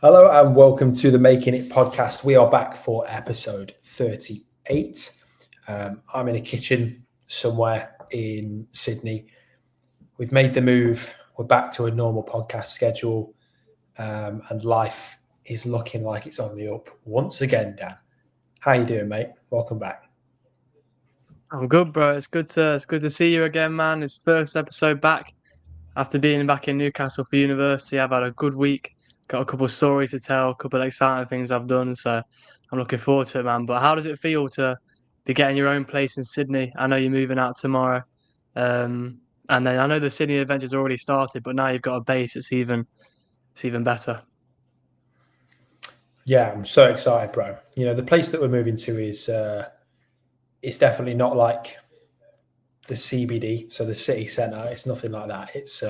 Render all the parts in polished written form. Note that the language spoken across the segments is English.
Hello and welcome to the Making It podcast. We are back for episode 38. I'm in a kitchen somewhere in Sydney. We've made the move. We're back to a normal podcast schedule, and life is looking like it's on the up once again. Dan, how you doing, mate? Welcome back. I'm good, bro. It's good to see you again, man. It's first episode back after being back in Newcastle for university. I've had a good week. Got a couple of stories to tell, a couple of exciting things I've done. So I'm looking forward to it, man. But how does it feel to be getting your own place in Sydney? I know you're moving out tomorrow, and then I know the Sydney adventure's already started, but now you've got a base. It's even better. Yeah, I'm so excited, bro. You know, the place that we're moving to is it's definitely not like the CBD, so the city centre. It's nothing like that. It's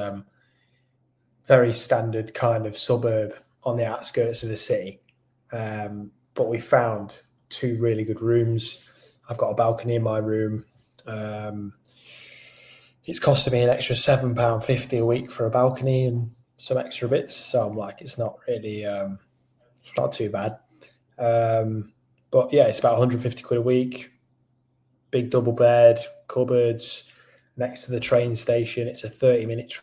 very standard kind of suburb on the outskirts of the city. But we found two really good rooms. I've got a balcony in my room. It's costing me an extra £7.50 a week for a balcony and some extra bits. So I'm like, it's not really, it's not too bad. But yeah, it's about 150 quid a week. Big double bed, cupboards, next to the train station. It's a 30-minute train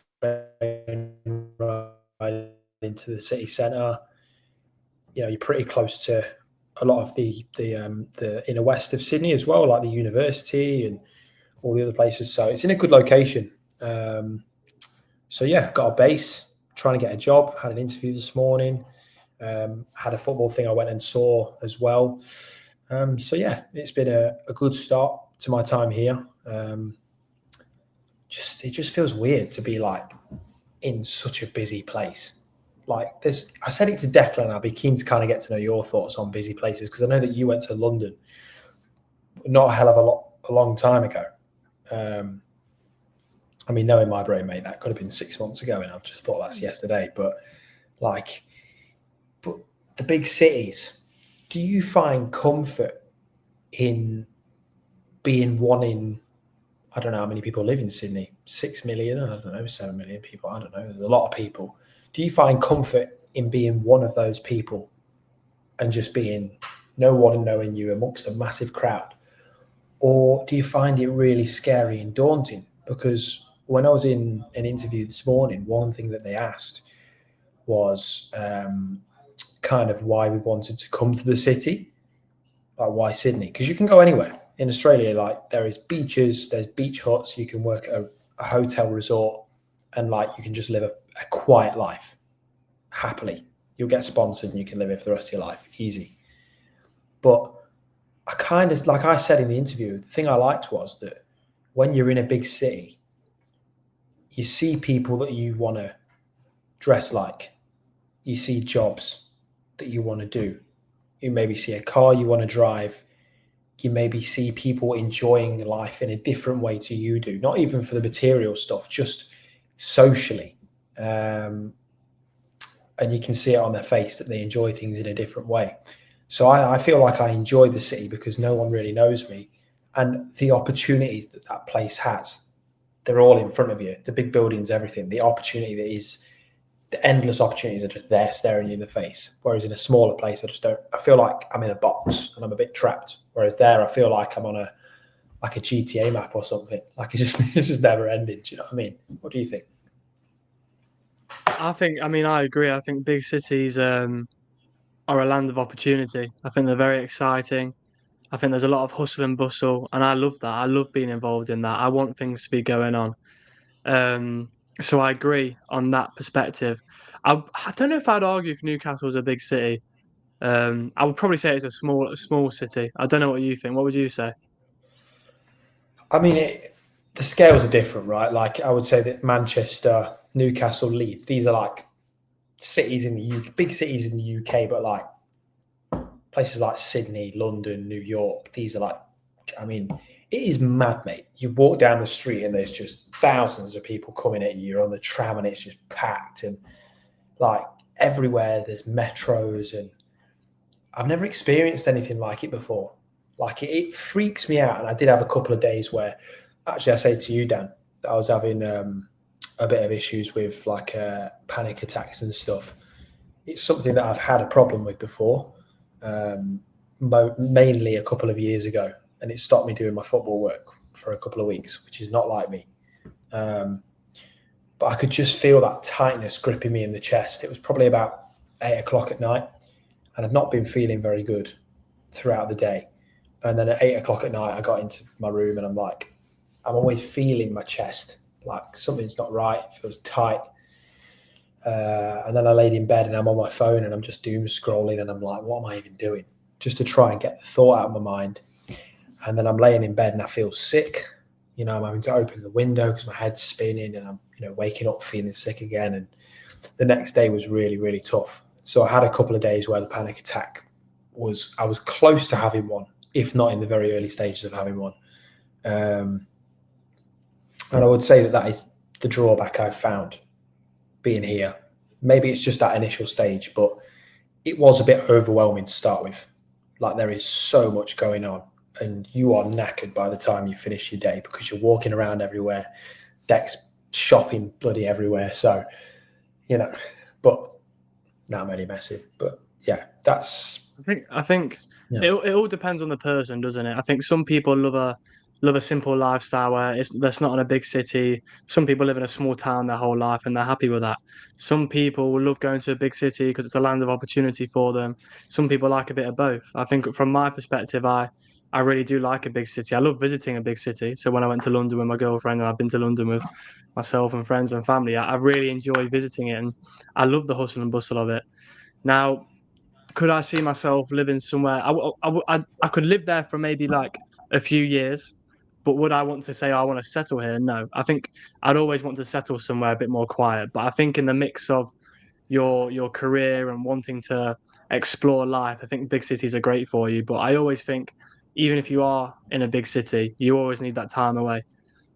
ride into the city centre. You know, you're pretty close to a lot of the inner west of Sydney as well, like the university and all the other places. So it's in a good location. So yeah, got a base, trying to get a job. Had an interview this morning. Had a football thing I went and saw as well. So yeah, it's been a good start to my time here. It just feels weird to be like in such a busy place. Like this, I said it to Declan. I'd be keen to kind of get to know your thoughts on busy places because I know that you went to London not a hell of a long time ago. I mean, knowing my brain, mate, that could have been 6 months ago, and I've just thought that's yesterday. But the big cities, do you find comfort in being one in? I don't know how many people live in Sydney. 6 million, I don't know, 7 million people. I don't know. There's a lot of people. Do you find comfort in being one of those people and just being no one knowing you amongst a massive crowd? Or do you find it really scary and daunting? Because when I was in an interview this morning, one thing that they asked was kind of why we wanted to come to the city, like why Sydney? Because you can go anywhere. In Australia, like there is beaches, there's beach huts, you can work at a hotel resort and like you can just live a quiet life happily. You'll get sponsored and you can live it for the rest of your life, easy. But I kind of, like I said in the interview, the thing I liked was that when you're in a big city, you see people that you want to dress like. You see jobs that you want to do. You maybe see a car you want to drive. You maybe see people enjoying life in a different way to you do, not even for the material stuff, just socially. And you can see it on their face that they enjoy things in a different way. So I feel like I enjoy the city because no one really knows me. And the opportunities that that place has, they're all in front of you. The big buildings, everything. The opportunity that is, the endless opportunities are just there staring you in the face. Whereas in a smaller place, I feel like I'm in a box and I'm a bit trapped. Whereas there, I feel like I'm on a GTA map or something. Like it's just never ending. Do you know what I mean? What do you think? I agree. I think big cities are a land of opportunity. I think they're very exciting. I think there's a lot of hustle and bustle, and I love that. I love being involved in that. I want things to be going on. So I agree on that perspective. I don't know if I'd argue if Newcastle was a big city. I would probably say it's a small city. I don't know what you think. What would you say? I mean, the scales are different, right? Like I would say that Manchester, Newcastle, Leeds, these are like cities in the UK, big cities in the UK, but like places like Sydney, London, New York, these are like, I mean, it is mad, mate. You walk down the street and there's just thousands of people coming at you. You're on the tram and it's just packed, and like everywhere there's metros, and I've never experienced anything like it before. Like it freaks me out. And I did have a couple of days where, actually, I say to you, Dan, that I was having a bit of issues with like panic attacks and stuff. it's something that I've had a problem with before, mainly a couple of years ago, and it stopped me doing my football work for a couple of weeks, which is not like me. But I could just feel that tightness gripping me in the chest. It was probably about 8 o'clock at night, and I'd not been feeling very good throughout the day. And then at 8 o'clock at night, I got into my room and I'm like, I'm always feeling my chest, like something's not right, it feels tight. And then I laid in bed and I'm on my phone and I'm just doom scrolling and I'm like, what am I even doing? Just to try and get the thought out of my mind. And then I'm laying in bed and I feel sick. You know, I'm having to open the window because my head's spinning and I'm, waking up feeling sick again. And the next day was really, really tough. So I had a couple of days where the panic attack I was close to having one, if not in the very early stages of having one. And I would say that is the drawback I've found being here. Maybe it's just that initial stage, but it was a bit overwhelming to start with. Like there is so much going on and you are knackered by the time you finish your day because you're walking around everywhere, Deck's shopping bloody everywhere. So, but now I'm only messing. But yeah, I think it all depends on the person, doesn't it? I think some people love a simple lifestyle where that's not in a big city. Some people live in a small town their whole life and they're happy with that. Some people will love going to a big city because it's a land of opportunity for them. Some people like a bit of both. I think from my perspective, I really do like a big city. I love visiting a big city. So when I went to London with my girlfriend and I've been to London with myself and friends and family, I really enjoy visiting it and I love the hustle and bustle of it. Now, could I see myself living somewhere? I could live there for maybe like a few years, but would I want to say, I want to settle here? No. I think I'd always want to settle somewhere a bit more quiet. But I think in the mix of your career and wanting to explore life, I think big cities are great for you. But I always think even if you are in a big city, you always need that time away.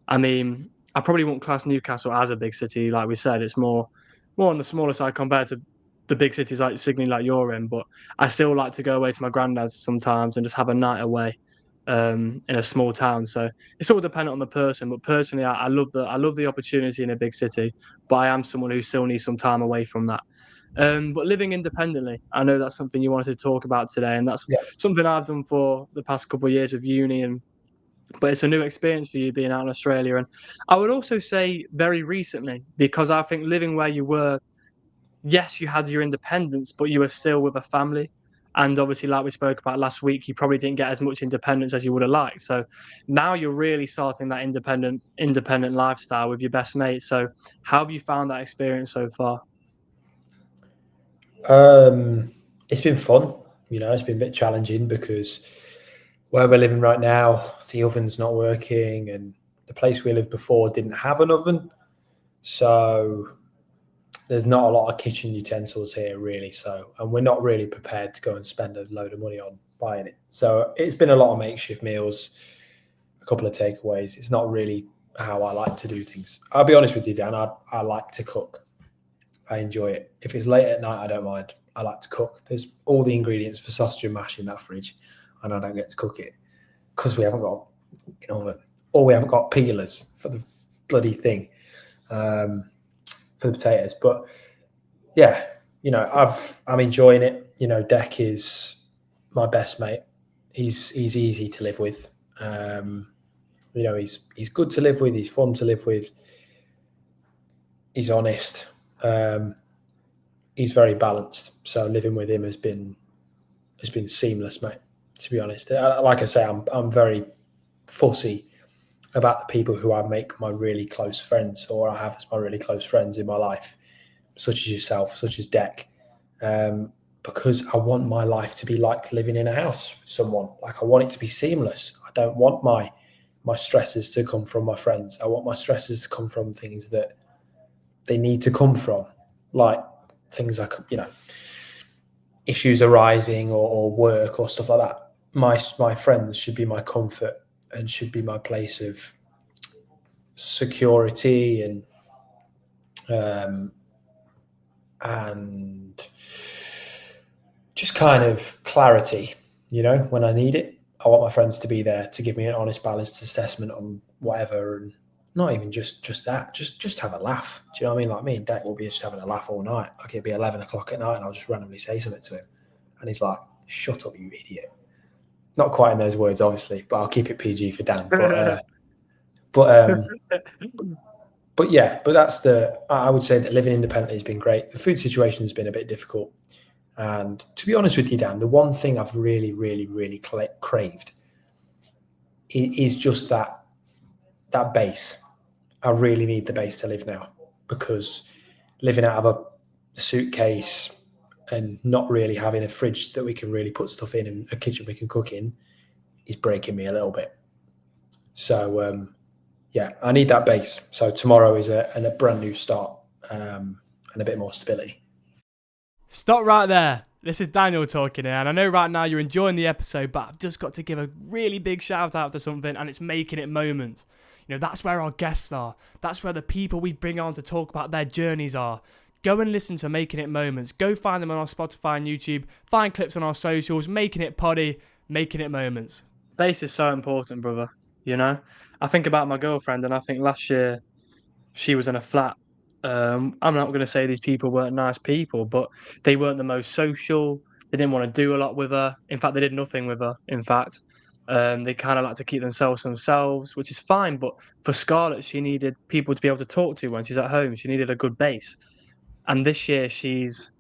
I mean, I probably won't class Newcastle as a big city, like we said. It's more on the smaller side compared to the big cities like Sydney, like you're in. But I still like to go away to my granddad's sometimes and just have a night away in a small town. So it's all dependent on the person. But personally, I love the opportunity in a big city. But I am someone who still needs some time away from that. But living independently, I know that's something you wanted to talk about today, and that's something I've done for the past couple of years of uni and but it's a new experience for you being out in Australia. And I would also say very recently, because I think living where you were, yes, you had your independence, but you were still with a family. And obviously, like we spoke about last week, you probably didn't get as much independence as you would have liked. So now you're really starting that independent lifestyle with your best mate. So how have you found that experience so far? It's been fun. It's been a bit challenging because where we're living right now, the oven's not working, and the place we lived before didn't have an oven. So there's not a lot of kitchen utensils here, really. So, and we're not really prepared to go and spend a load of money on buying it. So it's been a lot of makeshift meals, a couple of takeaways. It's not really how I like to do things. I'll be honest with you, Dan. I like to cook. I enjoy it. If it's late at night, I don't mind. I like to cook. There's all the ingredients for sausage and mash in that fridge, and I don't get to cook it because we haven't got or we haven't got peelers for the bloody thing, for the potatoes. But yeah, I'm enjoying it. Deck is my best mate. He's easy to live with. He's good to live with. He's fun to live with. He's honest. He's very balanced. So living with him has been seamless, mate. To be honest, like I say, I'm very fussy about the people who I make my really close friends, or I have as my really close friends in my life, such as yourself, such as Deck, because I want my life to be like living in a house with someone. Like I want it to be seamless. I don't want my stresses to come from my friends. I want my stresses to come from things that they need to come from, like things like issues arising or work or stuff like that. My friends should be my comfort and should be my place of security and just kind of clarity. When I need it, I want my friends to be there to give me an honest, balanced assessment on whatever, and not even just that, just have a laugh. Do you know what I mean? Like me and Deck will be just having a laugh all night. Like it'll be 11 o'clock at night and I'll just randomly say something to him. And he's like, shut up, you idiot. Not quite in those words, obviously, but I'll keep it PG for Dan. But yeah, but I would say that living independently has been great. The food situation has been a bit difficult. And to be honest with you, Dan, the one thing I've really, really, really craved is just that base. I really need the base to live now, because living out of a suitcase and not really having a fridge that we can really put stuff in and a kitchen we can cook in is breaking me a little bit. So, yeah, I need that base. So tomorrow is a brand new start and a bit more stability. Stop right there. This is Daniel talking here, and I know right now you're enjoying the episode, but I've just got to give a really big shout out to something, and it's Making It Moments. You know, that's where our guests are. That's where the people we bring on to talk about their journeys are. Go and listen to Making It Moments. Go find them on our Spotify and YouTube. Find clips on our socials. Making It Poddy. Making It Moments. Base is so important, brother. You know, I think about my girlfriend, and I think last year she was in a flat. I'm not going to say these people weren't nice people, but they weren't the most social. They didn't want to do a lot with her. In fact, they did nothing with her. In fact, they kind of like to keep themselves, which is fine. But for Scarlett, she needed people to be able to talk to when she's at home. She needed a good base. And this year, she's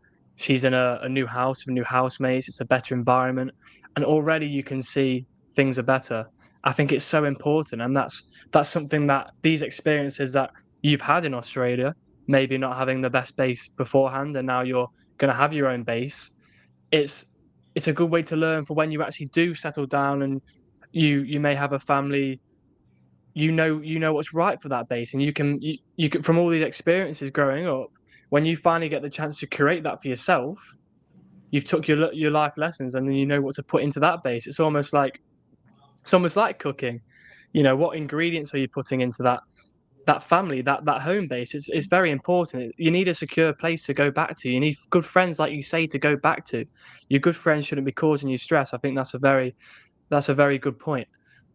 in a new house with new housemates. It's a better environment, and already you can see things are better. I think it's so important, and that's something that these experiences that you've had in Australia, maybe not having the best base beforehand, and now you're going to have your own base. It's a good way to learn for when you actually do settle down and you may have a family. You know what's right for that base, and you can from all these experiences growing up, when you finally get the chance to create that for yourself, you've took your life lessons, and then you know what to put into that base. It's almost like cooking. You know, what ingredients are you putting into that family, that home base? It's very important. You need a secure place to go back to. You need good friends, like you say, to go back to. Your good friends shouldn't be causing you stress. I think that's a very good point.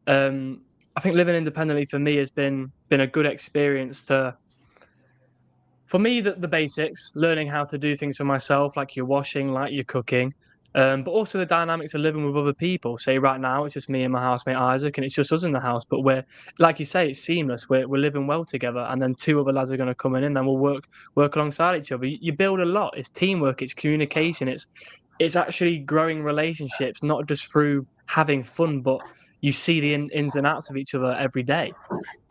I think living independently for me has been a good experience for me, the basics, learning how to do things for myself, like your washing, like your cooking, but also the dynamics of living with other people. Say right now, it's just me and my housemate Isaac, and it's just us in the house. But we're, like you say, it's seamless. We're living well together, and then two other lads are going to come in, and then we'll work alongside each other. You build a lot. It's teamwork. It's communication. It's actually growing relationships, not just through having fun, but you see the ins and outs of each other every day.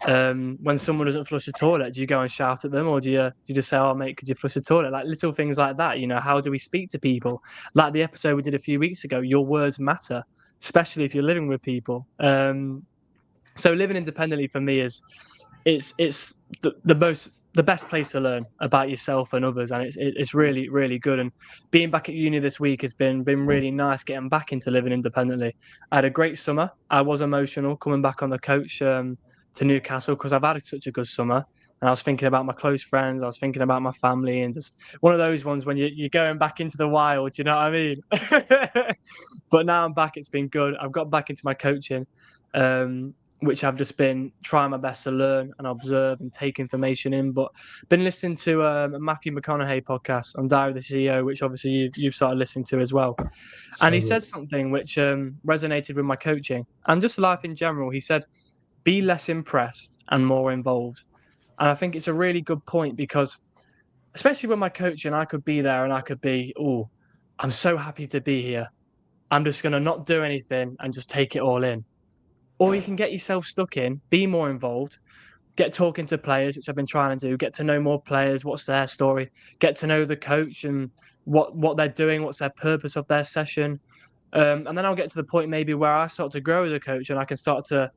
When someone doesn't flush the toilet, do you go and shout at them, or do you just say, "Oh mate, could you flush the toilet?" Like little things like that. You know, how do we speak to people? Like the episode we did a few weeks ago, your words matter, especially if you're living with people. So living independently for me is it's the best place to learn about yourself and others, and it's really really good. And being back at uni this week has been really nice, getting back into living independently. I had a great summer. I was emotional coming back on the coach to Newcastle, because I've had such a good summer, and I was thinking about my close friends, I was thinking about my family, and just one of those ones when you're going back into the wild, you know what I mean? But now I'm back. It's been good. I've got back into my coaching, which I've just been trying my best to learn and observe and take information in. But been listening to a Matthew McConaughey podcast on Diary of the CEO, which obviously you've started listening to as well. And he said something which resonated with my coaching and just life in general. He said, be less impressed and more involved. And I think it's a really good point, because especially when my coaching, I could be there and I could be, oh, I'm so happy to be here. I'm just going to not do anything and just take it all in. Or you can get yourself stuck in, be more involved, get talking to players, which I've been trying to do, get to know more players, what's their story, get to know the coach and what they're doing, what's their purpose of their session. And then I'll get to the point maybe where I start to grow as a coach, and I can start to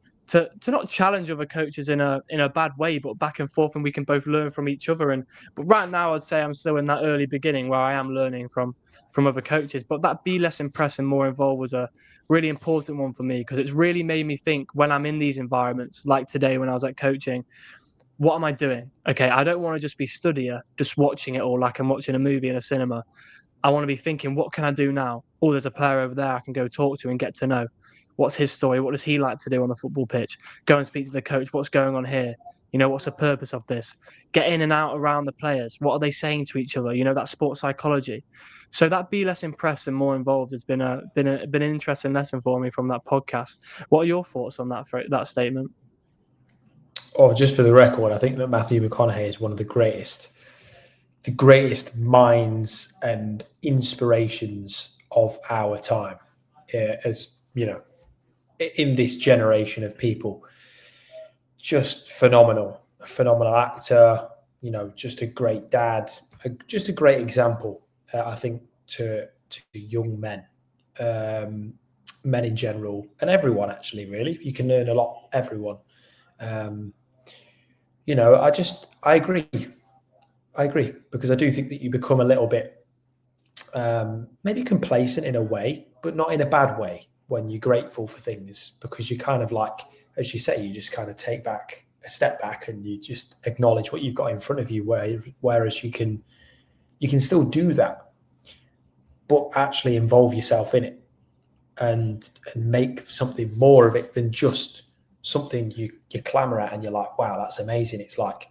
not challenge other coaches in a bad way, but back and forth, and we can both learn from each other. But right now, I'd say I'm still in that early beginning where I am learning from other coaches. But that be less impressed and more involved was a really important one for me, because it's really made me think when I'm in these environments, like today when I was at coaching, what am I doing? Okay, I don't want to just be studier, just watching it all like I'm watching a movie in a cinema. I want to be thinking, what can I do now? Oh, there's a player over there I can go talk to and get to know. What's his story? What does he like to do on the football pitch? Go and speak to the coach. What's going on here? What's the purpose of this? Get in and out around the players. What are they saying to each other? That sports psychology. So that be less impressed and more involved has been an interesting lesson for me from that podcast. What are your thoughts on that statement? Oh, just for the record, I think that Matthew McConaughey is one of the greatest minds and inspirations of our time, as in this generation of people. Just phenomenal actor, just a great dad, just a great example, I think, to young men, men in general, and everyone, actually, really. You can learn a lot, everyone. I agree, because I do think that you become a little bit maybe complacent in a way, but not in a bad way, when you're grateful for things, because you kind of, like, as you say, you just kind of take a step back and you just acknowledge what you've got in front of you, whereas you can still do that, but actually involve yourself in it and make something more of it than just something you clamor at and you're like, wow, that's amazing. It's like,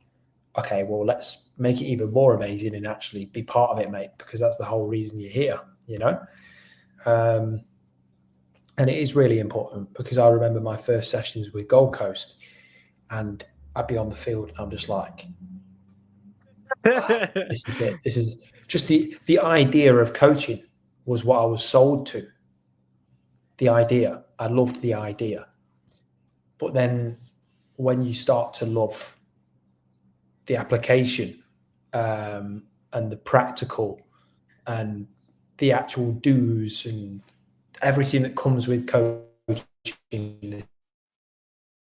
okay, well, let's make it even more amazing and actually be part of it, mate, because that's the whole reason you're here, and it is really important, because I remember my first sessions with Gold Coast, and I'd be on the field and I'm just like, wow, this is it. This is just the idea of coaching was what I was sold to. The idea. I loved the idea. But then when you start to love the application, and the practical and the actual do's and everything that comes with coaching, the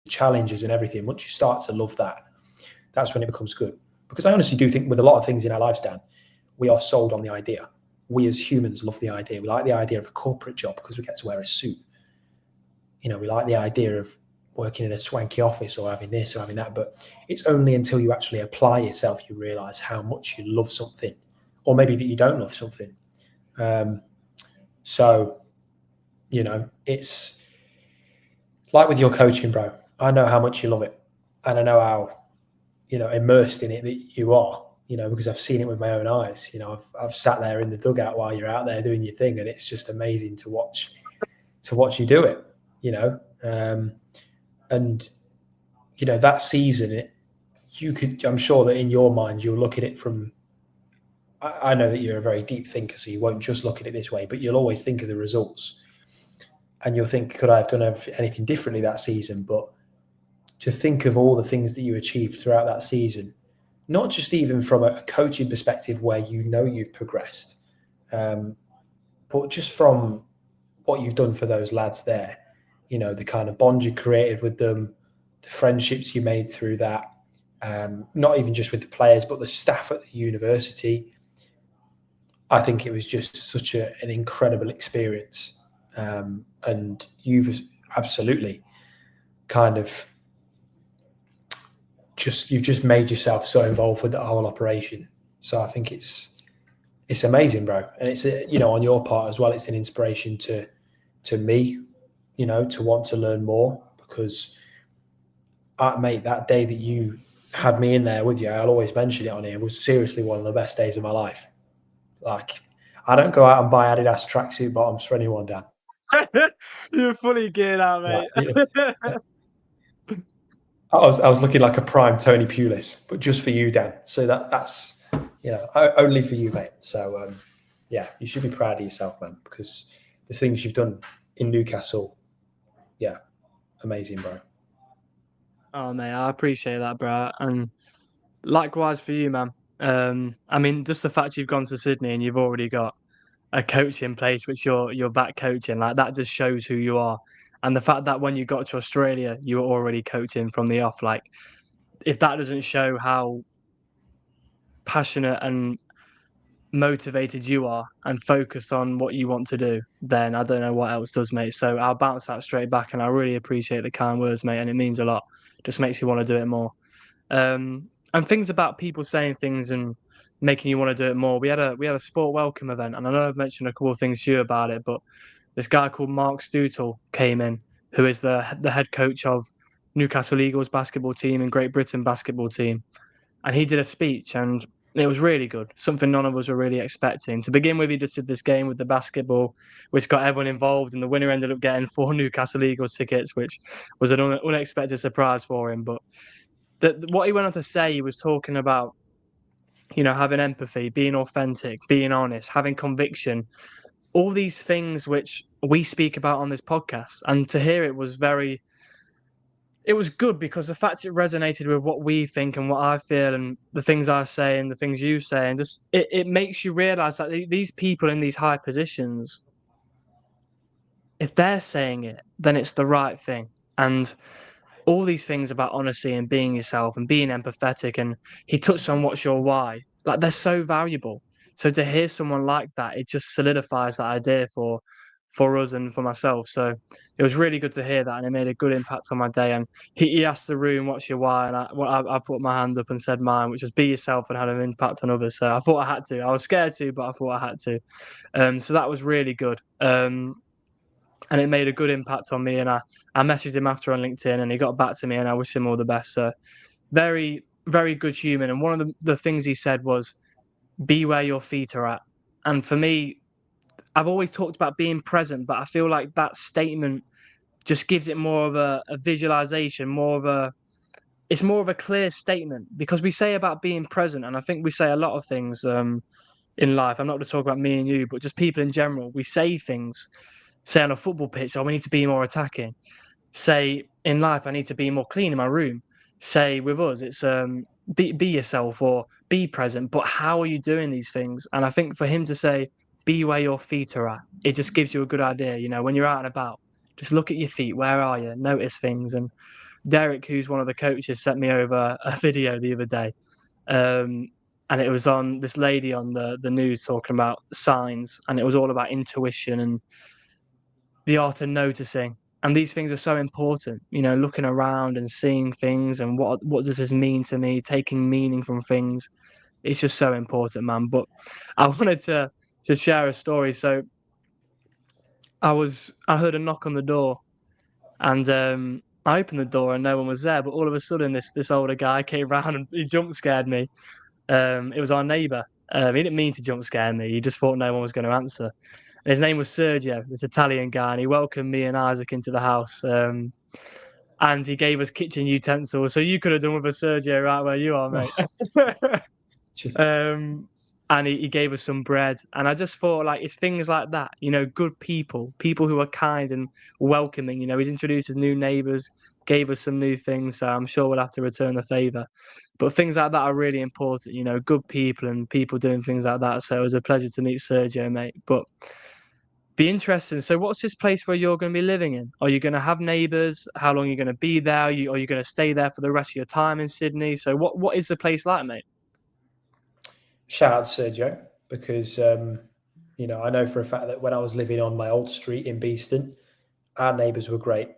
challenges and everything, once you start to love that, that's when it becomes good. Because I honestly do think with a lot of things in our lives, Dan, we are sold on the idea. We as humans love the idea. We like the idea of a corporate job because we get to wear a suit. We like the idea of working in a swanky office or having this or having that, but it's only until you actually apply yourself you realize how much you love something, or maybe that you don't love something. So it's like with your coaching, bro. I know how much you love it, and I know how immersed in it that you are, because I've seen it with my own eyes. I've sat there in the dugout while you're out there doing your thing, and it's just amazing to watch you do it. And that season, I'm sure that in your mind you'll look at it from, I know that you're a very deep thinker, so you won't just look at it this way, but you'll always think of the results, and you'll think, could I have done anything differently that season? But to think of all the things that you achieved throughout that season, not just even from a coaching perspective where you've progressed, but just from what you've done for those lads there, the kind of bond you created with them, the friendships you made through that, not even just with the players, but the staff at the university. I think it was just such an incredible experience. And you've absolutely kind of you've just made yourself so involved with the whole operation. So I think it's amazing, bro. And it's, on your part as well, it's an inspiration to me, to want to learn more, because mate, that day that you had me in there with you, I'll always mention it on here, was seriously one of the best days of my life. Like, I don't go out and buy Adidas tracksuit bottoms for anyone, Dan. You're fully geared out, mate. I was looking like a prime Tony Pulis, but just for you, Dan. So that's only for you, mate. So yeah, you should be proud of yourself, man, because the things you've done in Newcastle, yeah, amazing, bro. Oh, mate, I appreciate that, bro. And likewise for you, man. I mean, just the fact you've gone to Sydney and you've already got a coach in place, which you're back coaching, like that just shows who you are. And the fact that when you got to Australia, you were already coaching from the off, like if that doesn't show how passionate and motivated you are and focused on what you want to do, then I don't know what else does, mate. So I'll bounce that straight back, and I really appreciate the kind words, mate, and it means a lot. Just makes me want to do it more. And things about people saying things and making you want to do it more. We had a sport welcome event, and I know I've mentioned a couple of things to you about it, but this guy called Mark Stoutel came in, who is the head coach of Newcastle Eagles basketball team and Great Britain basketball team. And he did a speech, and it was really good. Something none of us were really expecting. To begin with, he just did this game with the basketball, which got everyone involved, and the winner ended up getting 4 Newcastle Eagles tickets, which was an unexpected surprise for him. But what he went on to say, he was talking about, having empathy, being authentic, being honest, having conviction, all these things which we speak about on this podcast. And to hear it was good, because the fact it resonated with what we think and what I feel and the things I say and the things you say, and just it makes you realize that these people in these high positions, if they're saying it, then it's the right thing. And all these things about honesty and being yourself and being empathetic, and he touched on what's your why, like they're so valuable. So to hear someone like that, it just solidifies that idea for us and for myself. So it was really good to hear that, and it made a good impact on my day. And he asked the room, what's your why? And I put my hand up and said mine, which was be yourself and had an impact on others. So I thought I had to. I was scared to, but I thought I had to. So that was really good. And it made a good impact on me. And I messaged him after on LinkedIn, and he got back to me, and I wish him all the best. So very, very good human. And one of the things he said was, be where your feet are at. And for me, I've always talked about being present, but I feel like that statement just gives it more of a visualization, it's more of a clear statement, because we say about being present, and I think we say a lot of things in life. I'm not going to talk about me and you, but just people in general. We say things, say on a football pitch, we need to be more attacking. Say in life, I need to be more clean in my room. Say with us, it's be yourself or be present. But how are you doing these things? And I think for him to say, be where your feet are at, it just gives you a good idea. When you're out and about, just look at your feet. Where are you? Notice things. And Derek, who's one of the coaches, sent me over a video the other day. And it was on this lady on the news talking about signs, and it was all about intuition and the art of noticing. And these things are so important, looking around and seeing things, and what does this mean to me, taking meaning from things. It's just so important, man. But I wanted to share a story. So I heard a knock on the door, and I opened the door and no one was there. But all of a sudden, this older guy came round and he jump scared me. It was our neighbour. He didn't mean to jump scare me. He just thought no one was going to answer. And his name was Sergio, this Italian guy, and he welcomed me and Isaac into the house. And he gave us kitchen utensils. So you could have done with a Sergio right where you are, mate. And he gave us some bread. And I just thought, it's things like that, good people who are kind and welcoming. He's introduced us new neighbours, gave us some new things. So I'm sure we'll have to return the favour. But things like that are really important, good people and people doing things like that. So it was a pleasure to meet Sergio, mate. But be interesting. So what's this place where you're going to be living in? Are you going to have neighbours? How long are you going to be there? Are you going to stay there for the rest of your time in Sydney? So what is the place like, mate? Shout out to Sergio, because I know for a fact that when I was living on my old street in Beeston, our neighbours were great,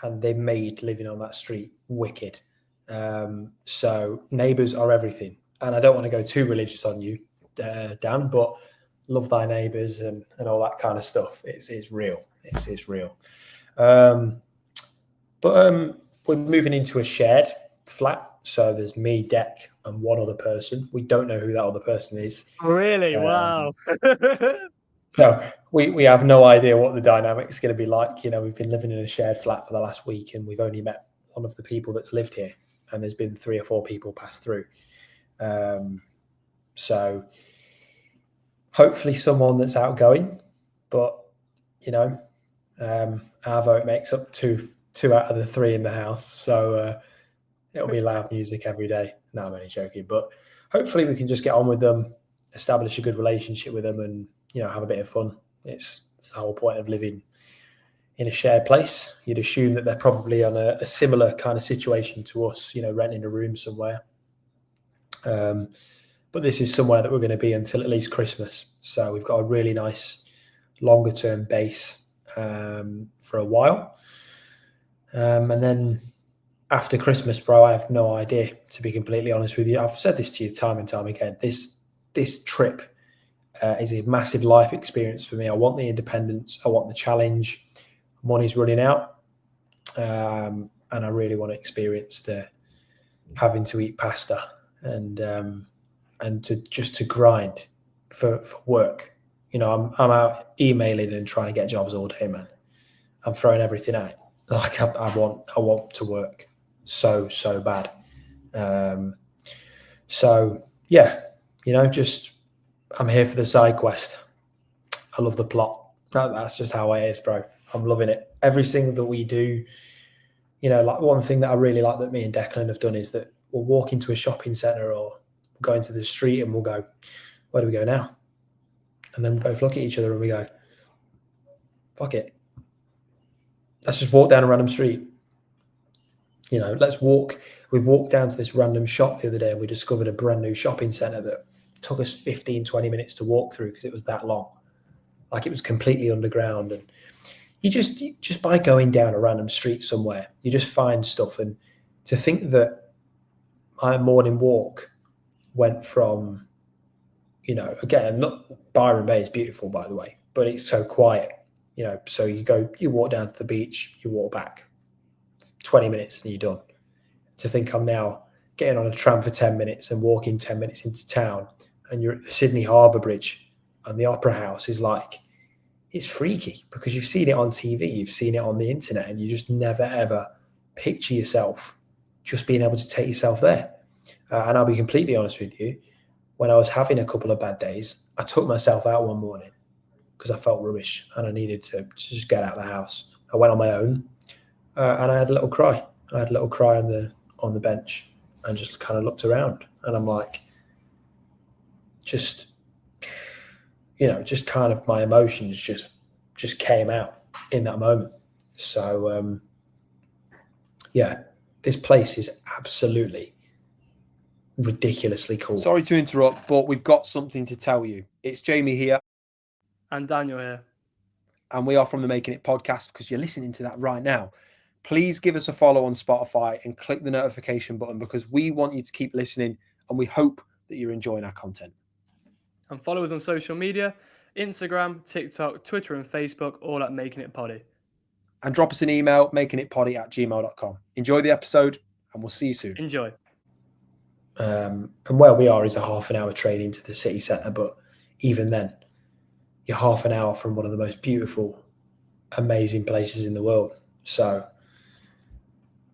and they made living on that street wicked. So neighbours are everything. And I don't want to go too religious on you, Dan, but love thy neighbours and all that kind of stuff. It's real. It's real. But we're moving into a shared flat. So there's me, Dec, and one other person. We don't know who that other person is. Really? Wow. So we have no idea what the dynamic is going to be like. We've been living in a shared flat for the last week, and we've only met one of the people that's lived here, and there's been 3 or 4 people pass through. So hopefully someone that's outgoing, but our vote makes up two out of the 3 in the house. So it'll be loud music every day. No, I'm only joking. But hopefully we can just get on with them, establish a good relationship with them, and have a bit of fun. It's the whole point of living in a shared place. You'd assume that they're probably on a similar kind of situation to us, renting a room somewhere. But this is somewhere that we're going to be until at least Christmas. So we've got a really nice longer term base for a while. And then after Christmas, bro, I have no idea, to be completely honest with you. I've said this to you time and time again. This trip is a massive life experience for me. I want the independence. I want the challenge. Money's running out. And and I really want to experience the having to eat pasta and to grind for work. You know, I'm out emailing and trying to get jobs all day, man. I'm throwing everything out. Like I want to work so bad. So yeah, you know, just I'm here for the side quest. I love the plot. That's just how it is, bro. I'm loving it. Everything that we do, you know, like one thing that I really like that me and Declan have done is that we'll walk into a shopping centre or go into the street and we'll go, where do we go now? And then we both look at each other and we go, fuck it. Let's just walk down a random street. You know, let's walk. We walked down to this random shop the other day and we discovered a brand new shopping centre that took us 15, 20 minutes to walk through because it was that long. Like it was completely underground. And you just by going down a random street somewhere, you just find stuff. And to think that my morning walk went from, you know, again, not Byron Bay is beautiful, by the way, but it's so quiet, you know, so you walk down to the beach, you walk back 20 minutes and you're done. To think I'm now getting on a tram for 10 minutes and walking 10 minutes into town and you're at the Sydney Harbour Bridge and the Opera House is like, it's freaky because you've seen it on TV, you've seen it on the internet, and you just never, ever picture yourself just being able to take yourself there. And I'll be completely honest with you, when I was having a couple of bad days, I took myself out one morning because I felt rubbish and I needed to just get out of the house. I went on my own and I had a little cry. I had a little cry on the bench and just kind of looked around. And I'm like, just, you know, just kind of my emotions just came out in that moment. So, yeah, this place is absolutely ridiculously cool. Sorry to interrupt, but we've got something to tell you. It's Jamie here. And Daniel here. And we are from the Making It podcast because you're listening to that right now. Please give us a follow on Spotify and click the notification button because we want you to keep listening and we hope that you're enjoying our content. And follow us on social media, Instagram, TikTok, Twitter and Facebook, all at Making It Poddy. And drop us an email, makingitpoddy@gmail.com. Enjoy the episode and we'll see you soon. Enjoy. And where we are is a half an hour train into the city centre, but even then, you're half an hour from one of the most beautiful, amazing places in the world. So,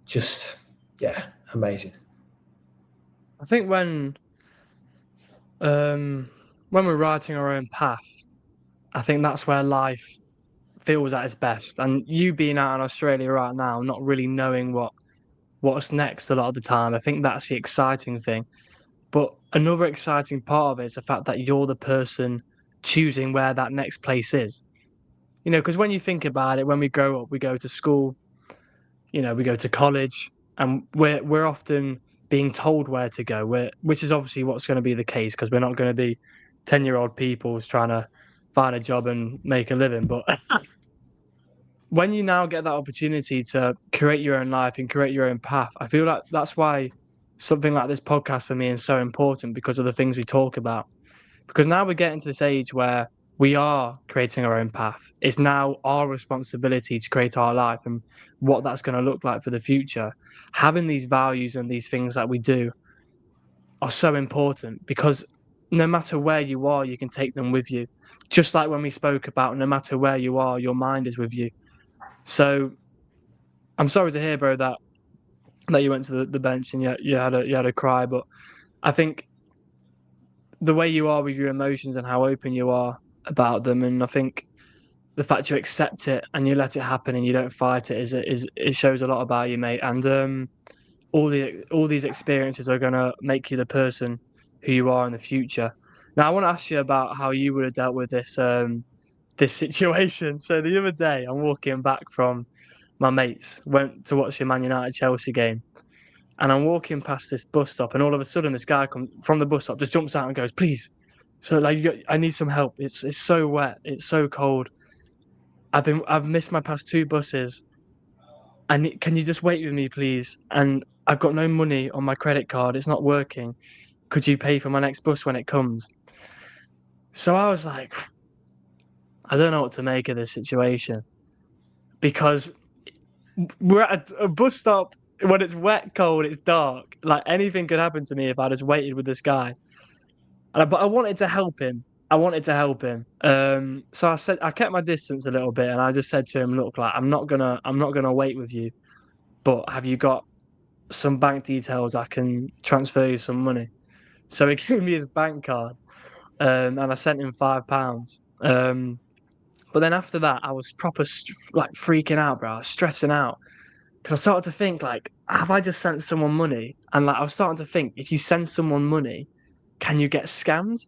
just, yeah, amazing. I think when we're writing our own path, I think that's where life feels at its best. And you being out in Australia right now, not really knowing what's next a lot of the time, I think that's the exciting thing. But another exciting part of it is the fact that you're the person choosing where that next place is. You know, because when you think about it, when we grow up, we go to school, you know, we go to college, and we're often being told where to go, which is obviously what's going to be the case because we're not going to be 10-year-old people trying to find a job and make a living. But when you now get that opportunity to create your own life and create your own path, I feel like that's why something like this podcast for me is so important because of the things we talk about. Because now we're getting to this age where we are creating our own path. It's now our responsibility to create our life and what that's going to look like for the future. Having these values and these things that we do are so important because no matter where you are, you can take them with you. Just like when we spoke about, no matter where you are, your mind is with you. So I'm sorry to hear, bro, that you went to the bench and you had a cry, but I think the way you are with your emotions and how open you are about them, and I think the fact you accept it and you let it happen and you don't fight it it shows a lot about you, mate. And all these experiences are gonna make you the person who you are in the future. Now, I want to ask you about how you would have dealt with this situation. So the other day, I'm walking back from my mates, went to watch the Man United Chelsea game, and I'm walking past this bus stop, and all of a sudden, this guy comes from the bus stop, just jumps out and goes, "Please, so like, I need some help. It's so wet, it's so cold. I've missed my past 2 buses. Can you just wait with me, please? And I've got no money on my credit card. It's not working. Could you pay for my next bus when it comes?" So I was like, I don't know what to make of this situation because we're at a bus stop when it's wet, cold, it's dark. Like anything could happen to me if I just waited with this guy. But I wanted to help him. So I kept my distance a little bit, and I just said to him, "Look, like I'm not gonna wait with you. But have you got some bank details? I can transfer you some money." So he gave me his bank card, and I sent him £5. But then after that, I was proper like freaking out, bro. I was stressing out because I started to think like, have I just sent someone money? And like I was starting to think, if you send someone money, can you get scammed?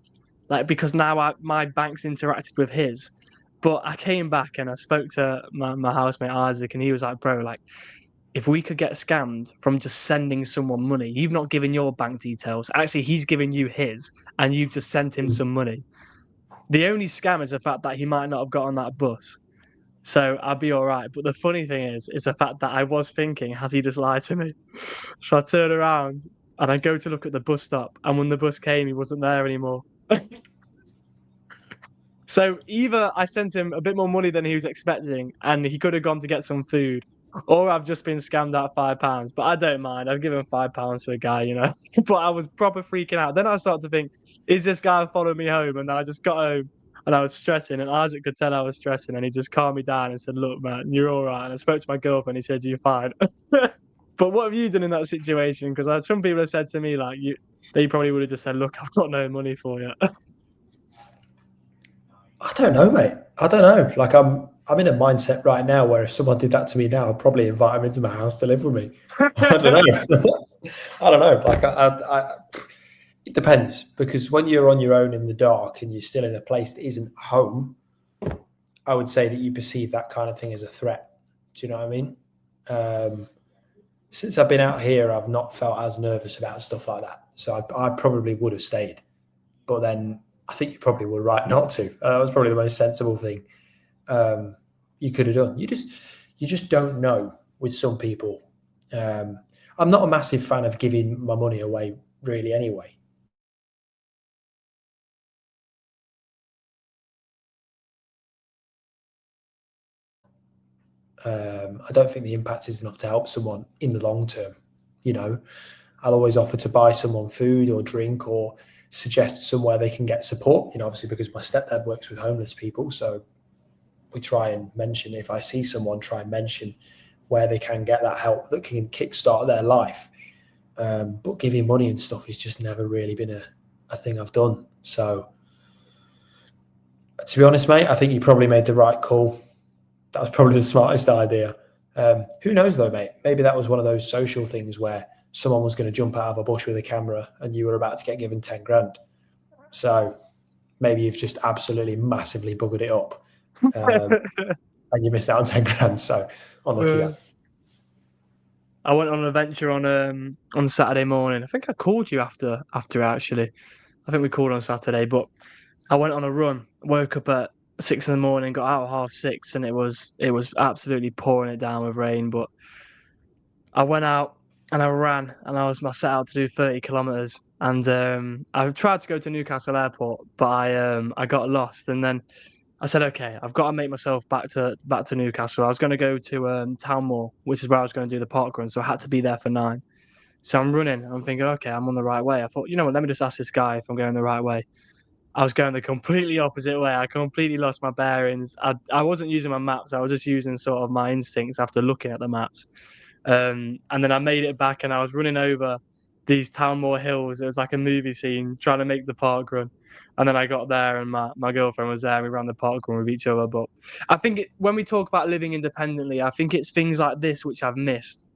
Like because now my bank's interacted with his. But I came back and I spoke to my housemate Isaac, and he was like, bro, like if we could get scammed from just sending someone money, you've not given your bank details. Actually, he's given you his, and you've just sent him some money. The only scam is the fact that he might not have got on that bus. So I'd be all right. But the funny thing is the fact that I was thinking, has he just lied to me? So I turn around and I go to look at the bus stop, and when the bus came, he wasn't there anymore. So either I sent him a bit more money than he was expecting, and he could have gone to get some food, or I've just been scammed out £5. But I don't mind. I've given £5 to a guy, you know. But I was proper freaking out. Then I started to think, is this guy following me home? And then I just got home and I was stressing, and Isaac could tell I was stressing, and he just calmed me down and said, "Look, man, you're all right." And I spoke to my girlfriend. He said, "You're fine." But what have you done in that situation? Because some people have said to me, like, they probably would have just said, "Look, I've got no money for you." I don't know, mate. I don't know. Like I'm in a mindset right now where if someone did that to me now, I'd probably invite them into my house to live with me. I don't know. I don't know. Like it depends, because when you're on your own in the dark and you're still in a place that isn't home, I would say that you perceive that kind of thing as a threat. Do you know what I mean? Since I've been out here, I've not felt as nervous about stuff like that. So I probably would have stayed. But then I think you probably were right not to. That was probably the most sensible thing you could have done. You just don't know with some people. I'm not a massive fan of giving my money away really anyway. I don't think the impact is enough to help someone in the long term. You know, I'll always offer to buy someone food or drink or suggest somewhere they can get support. You know, obviously because my stepdad works with homeless people, so we try and mention, if I see someone, try and mention where they can get that help that can kickstart their life. But giving money and stuff has just never really been a thing I've done. So to be honest, mate, I think you probably made the right call. That was probably the smartest idea. Who knows though, mate? Maybe that was one of those social things where someone was going to jump out of a bush with a camera and you were about to get given 10 grand. So maybe you've just absolutely massively buggered it up. And you missed out on 10 grand. So unlucky. I went on an adventure on Saturday morning. I think I called you after actually. I think we called on Saturday, but I went on a run. Woke up at 6 a.m, got out at 6:30, and it was absolutely pouring it down with rain. But I went out and I ran, and I set out to do 30 kilometers. And I tried to go to Newcastle Airport, but I got lost. And then I said, okay, I've got to make myself back to Newcastle. I was going to go to Town Mall, which is where I was going to do the park run, so I had to be there for 9. So I'm running. I'm thinking, okay, I'm on the right way. I thought, you know what? Let me just ask this guy if I'm going the right way. I was going the completely opposite way. I completely lost my bearings. I wasn't using my maps. I was just using sort of my instincts after looking at the maps. And then I made it back, and I was running over these Townmore hills. It was like a movie scene, trying to make the park run. And then I got there, and my girlfriend was there, and we ran the park run with each other. But I think when we talk about living independently, I think it's things like this which I've missed.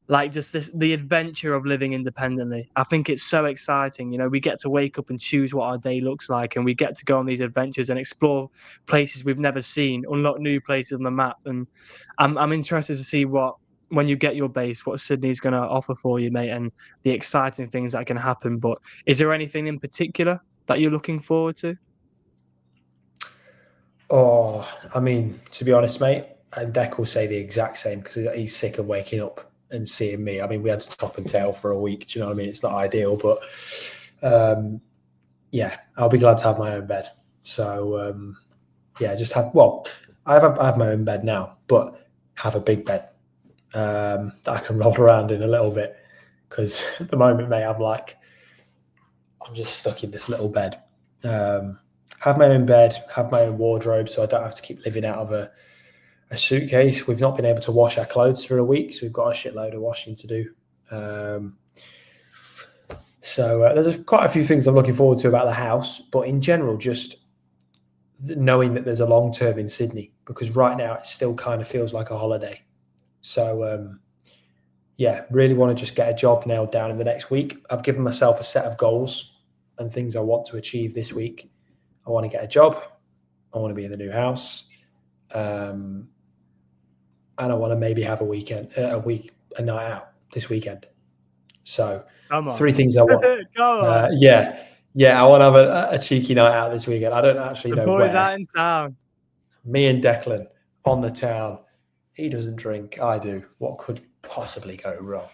Like just the adventure of living independently. I think it's so exciting. You know, we get to wake up and choose what our day looks like, and we get to go on these adventures and explore places we've never seen, unlock new places on the map. And I'm interested to see when you get your base, what Sydney's going to offer for you, mate, and the exciting things that can happen. But is there anything in particular that you're looking forward to? Oh, I mean, to be honest, mate, and Deck will say the exact same because he's sick of waking up and seeing me. I mean, we had to top and tail for a week. Do you know what I mean? It's not ideal, but yeah, I'll be glad to have my own bed. So yeah, just I have my own bed now, but have a big bed. that I can roll around in a little bit. Because at the moment, mate, I'm just stuck in this little bed. Have my own bed, have my own wardrobe, so I don't have to keep living out of a suitcase. We've not been able to wash our clothes for a week, so we've got a shitload of washing to do. So there's quite a few things I'm looking forward to about the house, but in general, just knowing that there's a long term in Sydney, because right now it still kind of feels like a holiday. So yeah, really want to just get a job nailed down in the next week. I've given myself a set of goals and things I want to achieve this week. I want to get a job. I want to be in the new house. And I want to maybe have a night out this weekend. So 3 things I want. Yeah, I want to have a cheeky night out this weekend. I don't actually know where. The boys out in town. Me and Declan on the town. He doesn't drink. I do. What could possibly go wrong?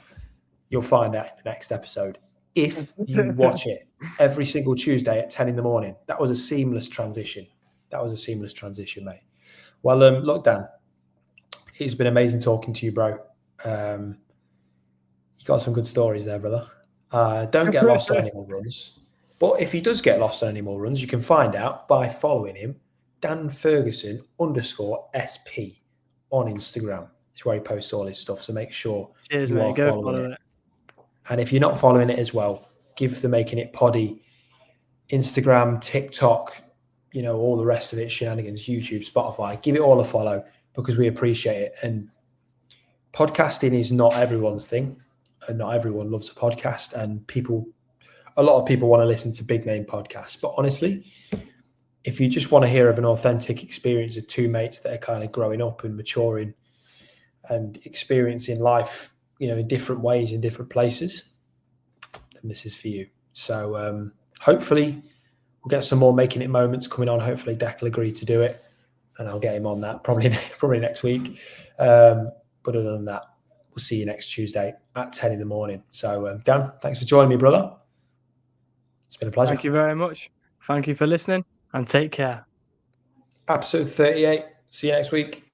You'll find out in the next episode. If you watch it every single Tuesday at 10 in the morning. That was a seamless transition. Mate. Well, look, Dan, it's been amazing talking to you, bro. You got some good stories there, brother. Don't get lost on any more runs. But if he does get lost on any more runs, you can find out by following him, Dan Ferguson _SP on Instagram. It's where he posts all his stuff. So make sure you are following it. And if you're not following it as well, give the Making It Poddy Instagram, TikTok, all the rest of it, shenanigans, YouTube, Spotify. Give it all a follow because we appreciate it. And podcasting is not everyone's thing. And not everyone loves a podcast. And a lot of people want to listen to big name podcasts. But honestly, if you just want to hear of an authentic experience of 2 mates that are kind of growing up and maturing and experiencing life, in different ways, in different places, then this is for you. So hopefully we'll get some more Making It moments coming on. Hopefully Deck will agree to do it and I'll get him on that probably next week. But other than that, we'll see you next Tuesday at 10 in the morning. So Dan, thanks for joining me, brother. It's been a pleasure. Thank you very much. Thank you for listening and take care. Episode 38. See you next week.